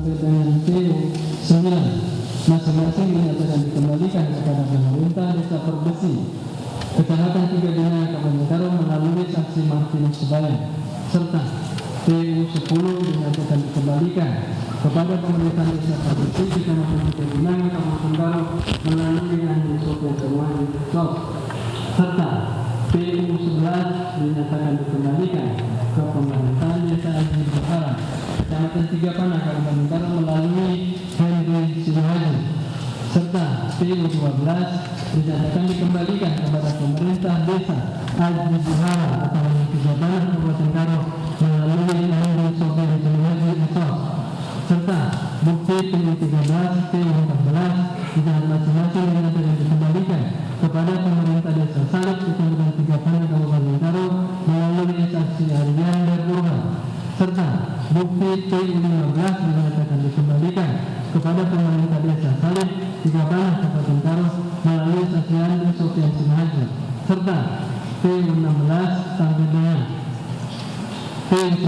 sampai dengan PU 9 masing-masing dinyatakan dikembalikan kepada pemerintah Desa Perbesi, Kecamatan Tiga Bina, Kabupaten Karo melalui saksi Martinus Sebayan, serta PU 10 dinyatakan dikembalikan kepada pemerintah Desa Perbesi, Kecamatan Tiga Bina, Kabupaten Karo melalui Andi Sofian Semuanya, serta PU 11 dinyatakan dikembalikan ke pemerintahan Desa Haji Bukhara, Kecamatan Tiga Panah, Kabupaten Karo melalui Henry Sidohaji, serta PU 12 dinyatakan dikembalikan kepada pemerintah Desa Haji Bukhara, Kecamatan Tiga Panah, Kabupaten Karo melalui Henry Sofian Semuanya, serta bukti PU 13, PU 14 dinyatakan masing-masing dinyatakan dikembalikan kepada pemerintah Desa Salib, Kecamatan Tiga Panah, Kabupaten Karo melalui saksi Aryan Darburhan, serta bukti PU 15 dinyatakan dikembalikan kepada pemerintah Desa Salib, Tiga Panah, Kabupaten Karo melalui saksi Andi Sofian Simahaja, serta PU 16 sampai dengan PU 19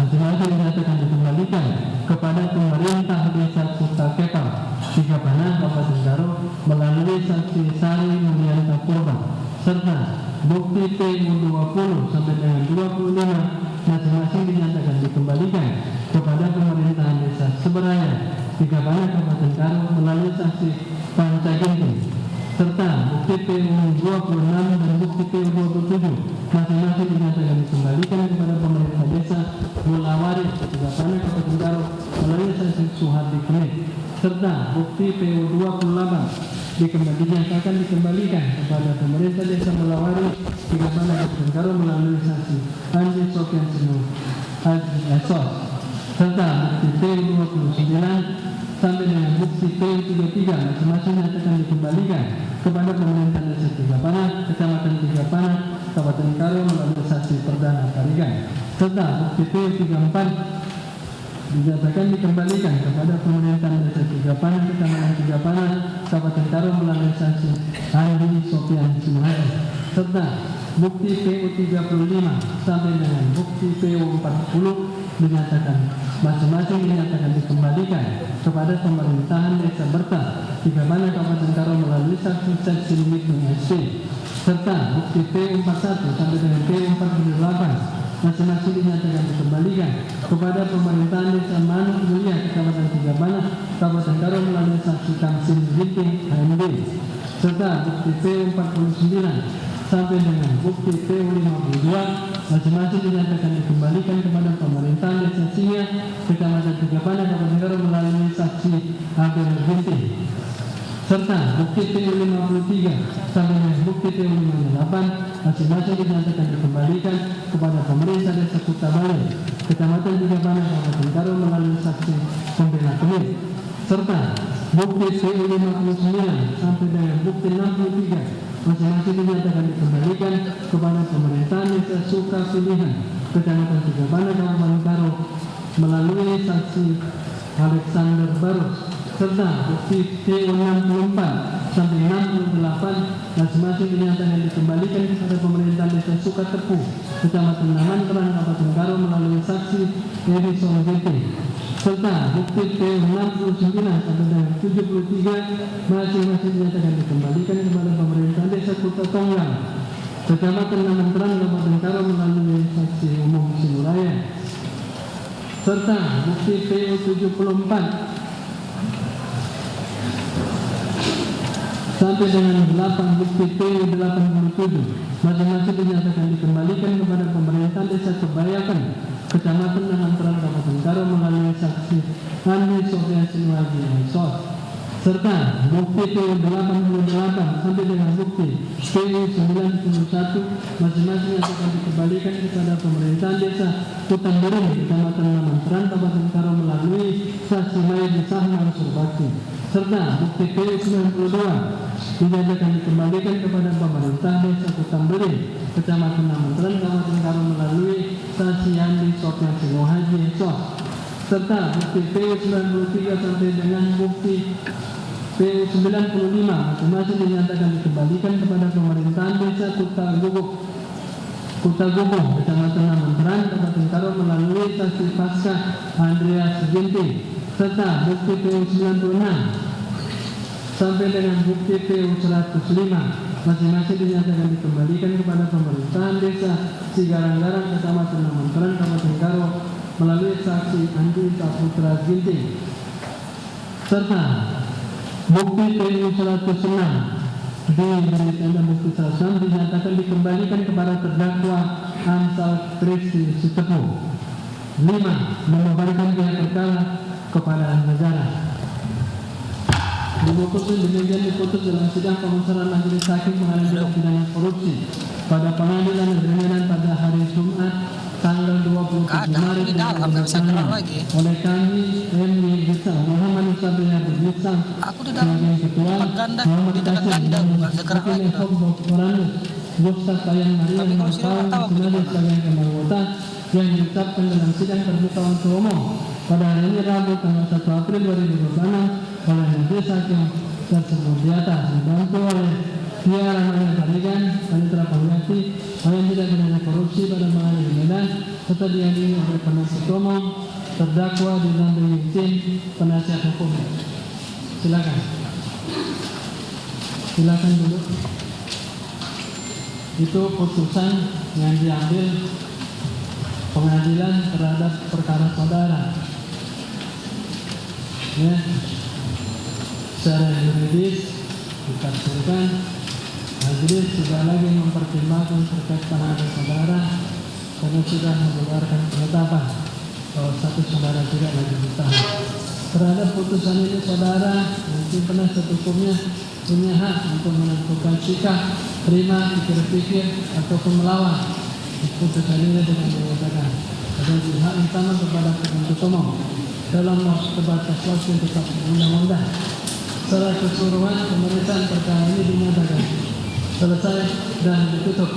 masing-masing dinyatakan dikembalikan kepada pemerintah Desa Kuta Kepal, Tiga Panah, Kabupaten Karo melalui saksi Sari Mulyanta Purba, serta bukti PU 20 sampai dengan 25 masing-masing dinyatakan dikembalikan kepada pemerintahan Desa Seberaya, Tiga Panah, Kabupaten Karo melalui saksi Panca Ginting, serta bukti PU 26 dan bukti PU 27 masing-masing dinyatakan dikembalikan kepada pemerintah Desa Mulawari, Tiga Panah, Kabupaten Karo melalui saksi Suhardi Kenik, serta bukti PU 28 dinyatakan dikembalikan kepada pemerintah Desa Mulawari, Tiga Panah, Kabupaten Karo melalui saksi Andi Sofian Sinu Haji Esos, serta bukti PU 29 sampai dengan bukti PU 33 masing-masing dinyatakan dikembalikan kepada pemerintah Desa Tiga Panah, Kecamatan Tiga Panah, Kabupaten Karo melalui saksi Perdana Tarigan, serta bukti PU 34 dinyatakan dikembalikan kepada pemerintah Desa Tiga Panah, Kecamatan Tiga Panah, Kabupaten Karo melalui saksi Andi Sofian Simahaja, serta bukti PU 35 sampai dengan bukti PU 40 dinyatakan masing-masing dinyatakan dikembalikan kepada pemerintahan Desa Berta, Tiga Panah, Kabupaten Karo melalui saksi Limit SC, serta bukti PU 41 sampai dengan PU 48 masing-masing dinyatakan dikembalikan kepada pemerintahan Desa Manuk Mulia, Kecamatan Tiga Panah, Kabupaten Karo melalui saksi Kamsin Ginting HMB, serta bukti PU 49 sampai dengan bukti PU 52 masing-masing dinyatakan dikembalikan kepada pemerintahan Desa Singa, Kecamatan Tiga Panah, Kabupaten Karo melalui saksi Abel Ginting, serta bukti PU 53 sampai dengan bukti PU 58 masing-masing dinyatakan dikembalikan kepada pemerintah Desa Kuta Bale, Kecamatan Tiga Panah, Kabupaten Karo melalui saksi Pembela Kemin, serta bukti PU 59 sampai dengan bukti 63 masing-masing dinyatakan dikembalikan kepada pemerintahan Desa Suka Pilihan, Kecamatan Tiga Panah, Kabupaten Karo melalui saksi Alexander Barus, serta bukti PU 64 sampai 68 masing-masing dinyatakan dikembalikan kepada pemerintahan Desa Sukatepu, Kecamatan Naman Terang, Kabupaten Karo melalui saksi Eri Songgete, serta bukti PU 69 sampai dengan 73 masing-masing dinyatakan dikembalikan kepada pemerintahan Desa Kuta Tonggang, Kecamatan Naman Terang, Kabupaten Karo melalui saksi umum Sinuraya, serta bukti PU 74 sampai dengan 8 bukti PU 87 masing-masing dinyatakan dikembalikan kepada pemerintah Desa Kebayakan, Kecamatan Namanteran, Kabupaten Karo melalui saksi Andi Sofian Sinuhaji Sos, serta bukti PU 88 sampai dengan bukti PU 91 masing-masing dinyatakan dikembalikan kepada pemerintahan Desa Kutambering, Kecamatan Namanteran, Kabupaten Karo melalui saksi Mayadi Sahman Surbakti, serta bukti PU 92 dinyatakan dikembalikan kepada pemerintah Desa Kutambering, Kecamatan Namanteran, Kabupaten Karo melalui saksi Andi Sofian Sinuhaji Sos, serta bukti PU 93 sampai dengan bukti PU 95 masing-masing dinyatakan dikembalikan kepada pemerintahan Desa Kuta Gubuk, Kecamatan Namanteran, Kabupaten Karo melalui saksi Pasca Andreas Ginting, serta bukti PU 96 sampai dengan bukti PU 105 masing-masing dinyatakan dikembalikan kepada pemerintahan desa Sigarang-Garang, Kecamatan Lamongan, Kabupaten Karo melalui saksi Andi Saputra Ginting, serta bukti PU 106 dan bukti 106 dinyatakan dikembalikan kepada terdakwa Amsal Kristi Sitepu. 5. Membebankan pihak perkara kepada negara. Demikian diputus dalam sidang pemusyawaratan Majelis Hakim Pengadilan Tindak Pidana Korupsi pada Pengadilan Negeri Medan pada hari Jumat tanggal 27 Maret 2006 oleh kami M. Gita Muhammad Sabria Bintang sebagai ketua, Muhammad Kasim Hakim Fox Gustaf Tayang Maria Mengetahui Senada sebagai anggota yang diucapkan dalam sidang terbuka untuk umum pada hari ini Rabu tanggal 1 April 2026 oleh Majelis Hakim tersebut di atas dibantu oleh Tia Ramaya Tarigan, Panitra Panggati, yang tidak pidana korupsi pada Pengadilan Medan, serta dihadiri oleh penasihat umum, terdakwa didampingi tim penasihat hukum. Silakan. Silakan dulu. Itu putusan yang diambil pengadilan terhadap perkara saudara. Ya, secara juridis ditafsirkan majelis sudah lagi mempertimbangkan terkait pengaduan saudara karena sudah mengeluarkan penetapan bahwa status saudara tidak lagi ditahan. Terhadap putusan ini saudara mungkin penasihat hukumnya punya hak untuk menentukan sikap, terima, pikir-pikir ataupun melawan putusan ini dengan mengatakan ada hak yang sama kepada penuntut umum dalam batas waktu yang tetap undang-undang. Secara keseluruhan pemeriksaan perkara ini dinyatakan selesai dan ditutup.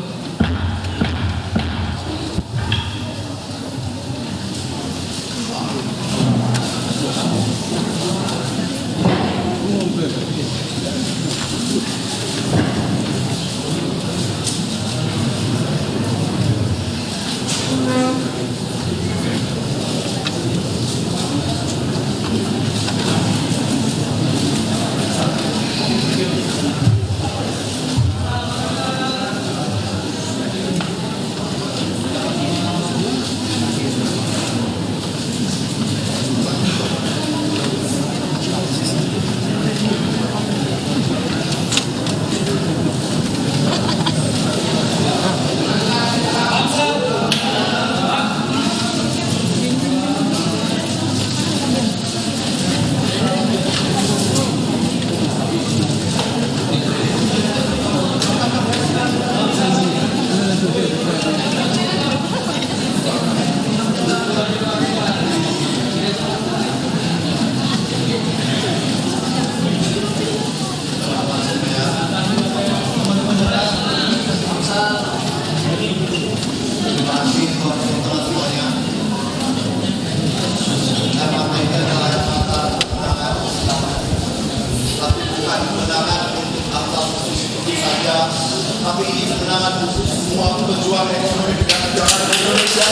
Tapi ini kemenangan untuk semua pejuang ekonomi yang ada di Indonesia.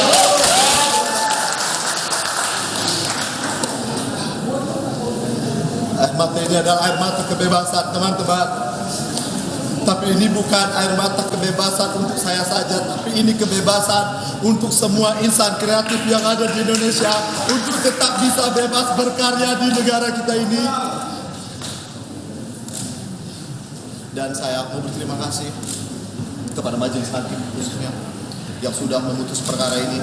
Air mata ini adalah air mata kebebasan, teman-teman. Tapi ini bukan air mata kebebasan untuk saya saja, tapi ini kebebasan untuk semua insan kreatif yang ada di Indonesia untuk tetap bisa bebas berkarya di negara kita ini. Dan saya mau berterima kasih kepada Majelis Hakim khususnya yang sudah memutus perkara ini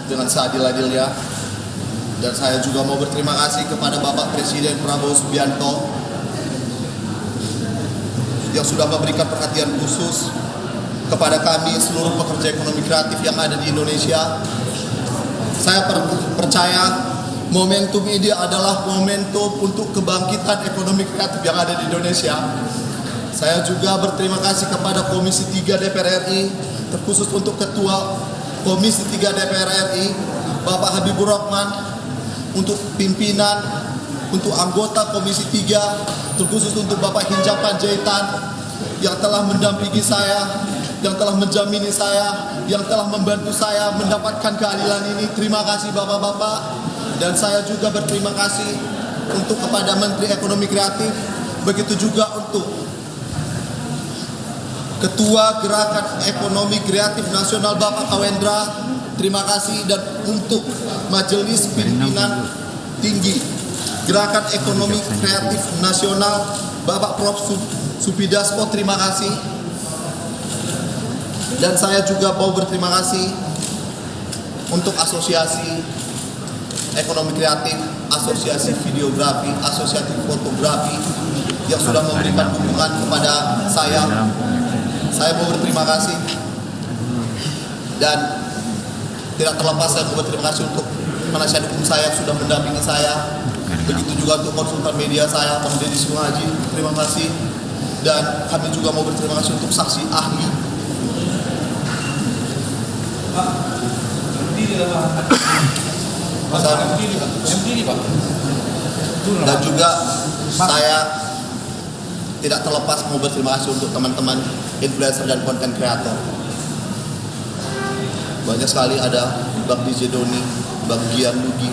dengan seadil-adilnya. Dan saya juga mau berterima kasih kepada Bapak Presiden Prabowo Subianto yang sudah memberikan perhatian khusus kepada kami seluruh pekerja ekonomi kreatif yang ada di Indonesia. Saya percaya momentum ini adalah momentum untuk kebangkitan ekonomi kreatif yang ada di Indonesia. Saya juga berterima kasih kepada Komisi 3 DPR RI, terkhusus untuk Ketua Komisi 3 DPR RI, Bapak Habibur Rahman, untuk pimpinan, untuk anggota Komisi 3, terkhusus untuk Bapak Hinca Panjaitan, yang telah mendampingi saya, yang telah menjamini saya, yang telah membantu saya mendapatkan keadilan ini. Terima kasih Bapak-Bapak. Dan saya juga berterima kasih untuk kepada Menteri Ekonomi Kreatif, begitu juga untuk Ketua Gerakan Ekonomi Kreatif Nasional Bapak Kawendra, terima kasih, dan untuk Majelis Pimpinan Tinggi Gerakan Ekonomi Kreatif Nasional Bapak Prof. Supidasko, terima kasih. Dan saya juga mau berterima kasih untuk Asosiasi Ekonomi Kreatif, Asosiasi Videografi, Asosiasi Fotografi yang sudah memberikan dukungan kepada saya. Saya mau berterima kasih, dan tidak terlepas saya mau berterima kasih untuk penasihat hukum saya yang sudah mendampingi saya. Begitu juga untuk konsultan media saya, Bang Deddy Suhaji, terima kasih. Dan kami juga mau berterima kasih untuk saksi ahli. Dan juga saya tidak terlepas mau berterima kasih untuk teman-teman influencer dan konten kreator. Banyak sekali, ada Bang DJ Doni, Bang Gian Nugi,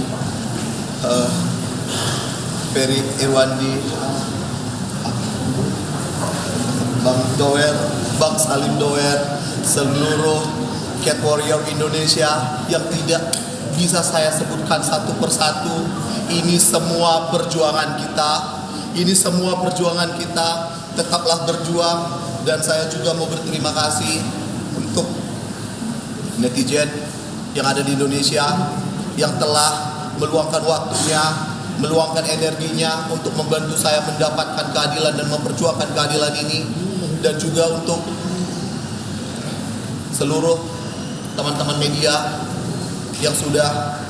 Ferry Irwandi, Bang Doer, Bang Salim Doer, seluruh Cat Warrior Indonesia yang tidak bisa saya sebutkan satu persatu. Ini semua perjuangan kita. Ini semua perjuangan kita. Tetaplah berjuang. Dan saya juga mau berterima kasih untuk netizen yang ada di Indonesia yang telah meluangkan waktunya, meluangkan energinya untuk membantu saya mendapatkan keadilan dan memperjuangkan keadilan ini. Dan juga untuk seluruh teman-teman media yang sudah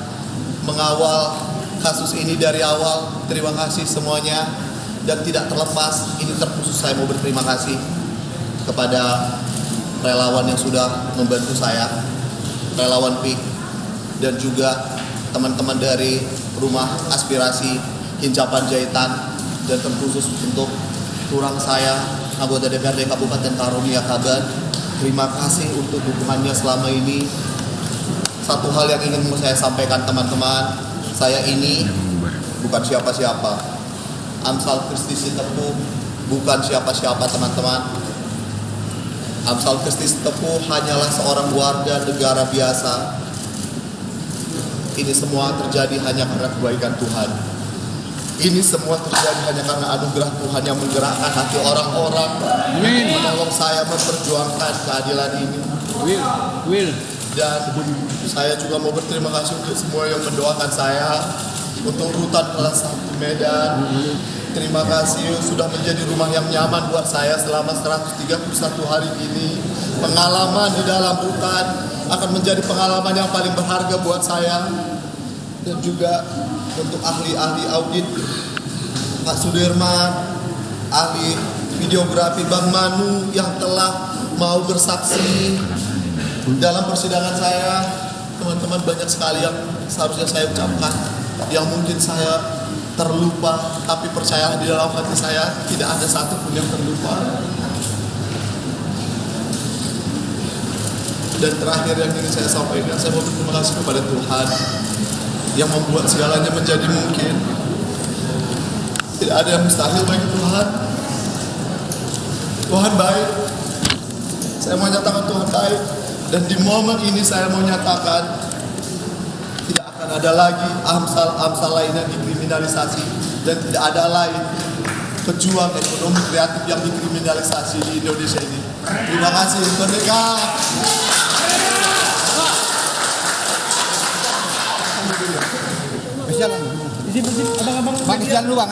mengawal kasus ini dari awal, terima kasih semuanya. Dan tidak terlepas, ini terkhusus saya mau berterima kasih kepada relawan yang sudah membantu saya, relawan PIK, dan juga teman-teman dari Rumah Aspirasi Hincapan Jahitan, dan terkhusus untuk turang saya, anggota DPRD Kabupaten Karunia Kaban. Terima kasih untuk dukungannya selama ini. Satu hal yang ingin saya sampaikan teman-teman, saya ini bukan siapa-siapa. Amsal Kristi Sitepu bukan siapa-siapa teman-teman. Amsal Kristi Sitepu hanyalah seorang warga negara biasa. Ini semua terjadi hanya karena kebaikan Tuhan. Ini semua terjadi hanya karena anugerah Tuhan yang menggerakkan hati orang-orang menolong saya memperjuangkan keadilan ini. Dan saya juga mau berterima kasih untuk semua yang mendoakan saya, untuk Rutan Kelas 1 Medan. Terima kasih sudah menjadi rumah yang nyaman buat saya selama 131 hari ini. Pengalaman di dalam rutan akan menjadi pengalaman yang paling berharga buat saya. Dan juga untuk ahli-ahli audit, Pak Sudirman, ahli videografi Bang Manu yang telah mau bersaksi dalam persidangan saya. Teman-teman, banyak sekali yang seharusnya saya ucapkan, yang mungkin saya terlupa, tapi percayalah di dalam hati saya tidak ada satupun yang terlupa. Dan terakhir yang ingin saya sampaikan, saya mau berterima kasih kepada Tuhan yang membuat segalanya menjadi mungkin. Tidak ada yang mustahil bagi Tuhan. Tuhan baik. Saya mau nyatakan Tuhan baik. Dan di momen ini saya mau nyatakan tidak akan ada lagi amsal lain yang dikriminalisasi, dan tidak ada lagi pejuang ekonomi kreatif yang dikriminalisasi di Indonesia ini. Terima kasih. Merdeka. Izin abang-abang. Bang, jalan luang